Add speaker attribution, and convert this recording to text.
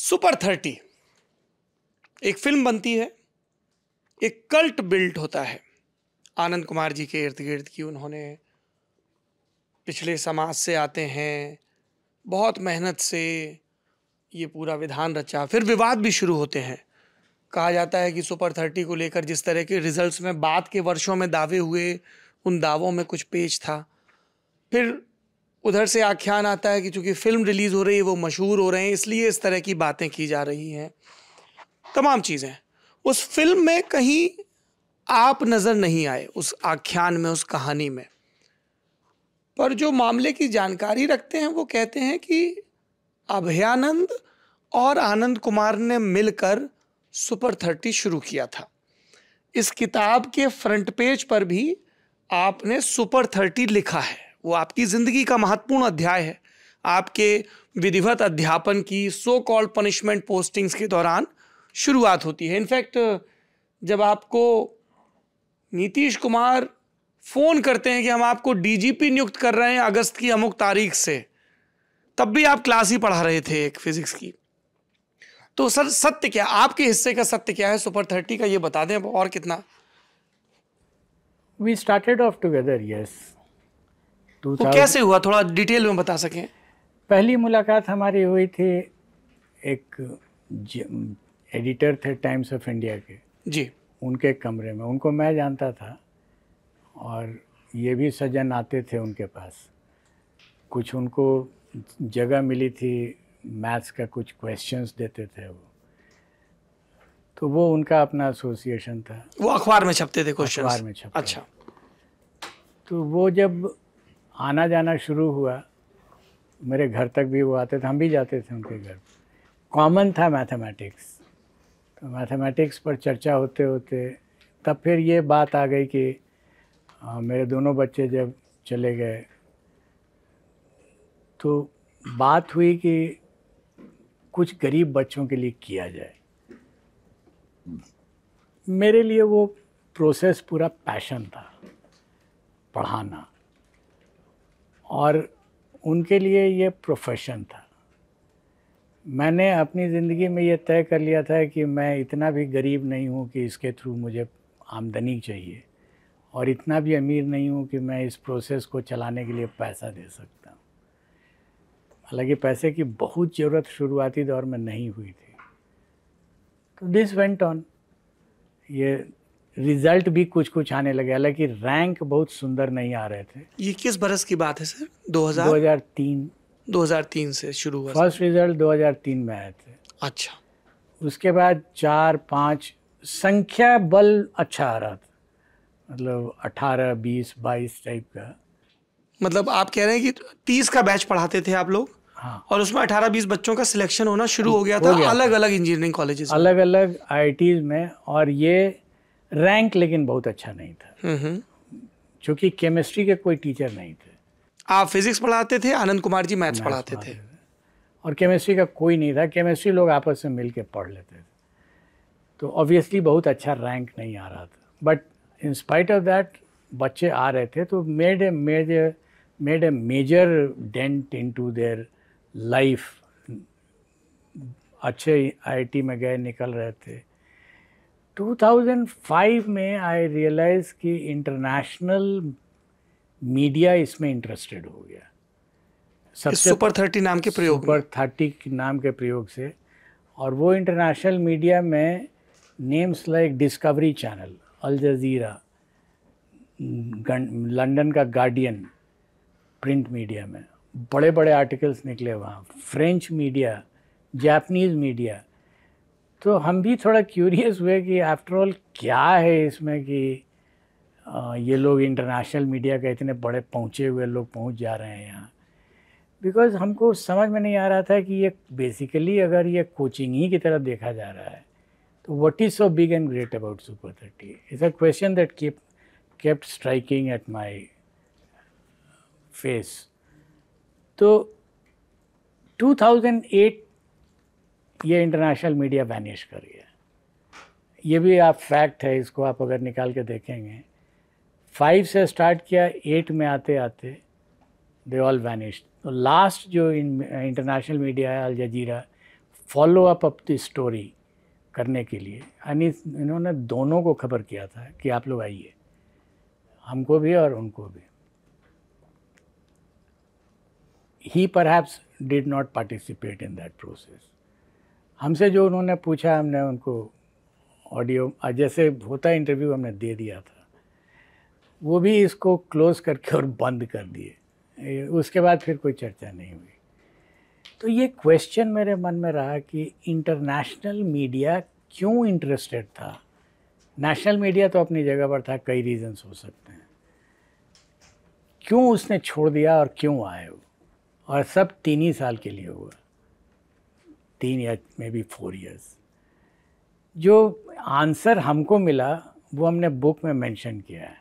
Speaker 1: Super 30 एक film बनती है, एक कल्ट बिल्ड होता है आनंद कुमार जी के इर्द गिर्द की। उन्होंने पिछले समाज से आते हैं, बहुत मेहनत से ये पूरा विधान रचा, फिर विवाद भी शुरू होते हैं। कहा जाता है कि सुपर 30 को लेकर जिस तरह के रिजल्ट्स में बाद के वर्षों में दावे हुए, उन दावों में कुछ पेच था। फिर उधर से आख्यान आता है कि चूंकि फिल्म रिलीज हो रही है, वो मशहूर हो रहे हैं, इसलिए इस तरह की बातें की जा रही हैं। तमाम चीज़ें उस फिल्म में कहीं आप नजर नहीं आए, उस आख्यान में, उस कहानी में। पर जो मामले की जानकारी रखते हैं वो कहते हैं कि अभयानंद और आनंद कुमार ने मिलकर सुपर 30 शुरू किया था। इस किताब के फ्रंट पेज पर भी आपने सुपर 30 लिखा है। वो आपकी जिंदगी का महत्वपूर्ण अध्याय है। आपके विधिवत अध्यापन की सो कॉल्ड पनिशमेंट पोस्टिंग्स के दौरान शुरुआत होती है। इनफैक्ट जब आपको नीतीश कुमार फोन करते हैं कि हम आपको डीजीपी नियुक्त कर रहे हैं अगस्त की अमुक तारीख से, तब भी आप क्लास ही पढ़ा रहे थे एक फिजिक्स की। तो सर सत्य क्या, आपके हिस्से का सत्य क्या है सुपर 30 का, ये बता दें। और कितना
Speaker 2: We started off together, yes.
Speaker 1: वो कैसे हुआ, थोड़ा डिटेल में बता सकें।
Speaker 2: पहली मुलाकात हमारी हुई थी, एक एडिटर थे टाइम्स ऑफ इंडिया के
Speaker 1: जी,
Speaker 2: उनके कमरे में। उनको मैं जानता था और ये भी सज्जन आते थे उनके पास। कुछ उनको जगह मिली थी, मैथ्स का कुछ क्वेश्चंस देते थे वो, तो वो उनका अपना एसोसिएशन था।
Speaker 1: वो अखबार में छपते थे क्वेश्चंस?
Speaker 2: अखबार में छपते।
Speaker 1: अच्छा।
Speaker 2: तो वो जब आना जाना शुरू हुआ, मेरे घर तक भी वो आते थे, हम भी जाते थे उनके घर। कॉमन था मैथमेटिक्स, तो मैथमेटिक्स पर चर्चा होते होते तब फिर ये बात आ गई कि मेरे दोनों बच्चे जब चले गए तो बात हुई कि कुछ गरीब बच्चों के लिए किया जाए। मेरे लिए वो प्रोसेस पूरा पैशन था, पढ़ाना, और उनके लिए ये प्रोफेशन था। मैंने अपनी ज़िंदगी में ये तय कर लिया था कि मैं इतना भी गरीब नहीं हूँ कि इसके थ्रू मुझे आमदनी चाहिए, और इतना भी अमीर नहीं हूँ कि मैं इस प्रोसेस को चलाने के लिए पैसा दे सकता हूँ। हालांकि पैसे की बहुत ज़रूरत शुरुआती दौर में नहीं हुई थी। तो दिस वेंट ऑन। ये रिज़ल्ट भी कुछ कुछ आने लगे, हालांकि रैंक बहुत सुंदर नहीं आ रहे थे।
Speaker 1: ये किस बरस की बात है सर? 2003 से शुरू हुआ।
Speaker 2: फर्स्ट रिजल्ट 2003 में आए थे।
Speaker 1: अच्छा।
Speaker 2: उसके बाद 4-5 संख्या बल अच्छा आ रहा था, मतलब 18, 20, 22 टाइप का।
Speaker 1: मतलब आप कह रहे हैं कि 30 का बैच पढ़ाते थे आप लोग?
Speaker 2: हाँ।
Speaker 1: और उसमें 18-20 बच्चों का सिलेक्शन होना शुरू हो गया था, अलग अलग इंजीनियरिंग कॉलेजेस,
Speaker 2: अलग अलग IITs में। और ये रैंक लेकिन बहुत अच्छा नहीं था, क्योंकि केमिस्ट्री के कोई टीचर नहीं थे।
Speaker 1: आप फिजिक्स पढ़ाते थे, आनंद कुमार जी मैथ्स पढ़ाते थे,
Speaker 2: और केमिस्ट्री का कोई नहीं था। केमिस्ट्री लोग आपस में मिल के पढ़ लेते थे, तो ऑब्वियसली बहुत अच्छा रैंक नहीं आ रहा था। But in spite of that बच्चे आ रहे थे, तो made a major dent into their life. अच्छे IIT में गए, निकल रहे थे। 2005 में आई रियलाइज कि इंटरनेशनल मीडिया इसमें इंटरेस्टेड हो गया,
Speaker 1: सबसे सुपर 30 नाम के प्रयोग,
Speaker 2: सुपर 30 नाम के प्रयोग से। और वो इंटरनेशनल मीडिया में names like Discovery channel, Al Jazeera, London का गार्डियन प्रिंट मीडिया में बड़े बड़े आर्टिकल्स निकले वहाँ, फ्रेंच मीडिया, जापानीज़ मीडिया। तो हम भी थोड़ा क्यूरियस हुए कि आफ्टर ऑल क्या है इसमें कि ये लोग इंटरनेशनल मीडिया का इतने बड़े पहुँचे हुए लोग पहुँच जा रहे हैं यहाँ। बिकॉज हमको समझ में नहीं आ रहा था कि ये बेसिकली अगर ये कोचिंग ही की तरफ देखा जा रहा है, तो what is so big and great about super 30? It's a question that kept striking at my face. तो 2008 ये इंटरनेशनल मीडिया वैनिश कर गया। ये भी आप फैक्ट है, इसको आप अगर निकाल के देखेंगे। 5 से स्टार्ट किया, 8 में आते आते दे ऑल वैनिश्ड। तो लास्ट जो इंटरनेशनल मीडिया है, Al Jazeera, follow up the story करने के लिए इन्होंने दोनों को खबर किया था कि आप लोग आइए, हमको भी और उनको भी। He perhaps did not participate in that process. हमसे जो उन्होंने पूछा हमने उनको ऑडियो जैसे होता है इंटरव्यू हमने दे दिया था, वो भी इसको क्लोज करके और बंद कर दिए। उसके बाद फिर कोई चर्चा नहीं हुई। तो ये क्वेश्चन मेरे मन में रहा कि इंटरनेशनल मीडिया क्यों इंटरेस्टेड था। नेशनल मीडिया तो अपनी जगह पर था, कई रीजंस हो सकते हैं, क्यों उसने छोड़ दिया और क्यों आए वो। और सब 3 ही साल के लिए हुआ, 3 या मे बी 4 ईयर्स। जो आंसर हमको मिला वो हमने बुक में मेंशन किया है।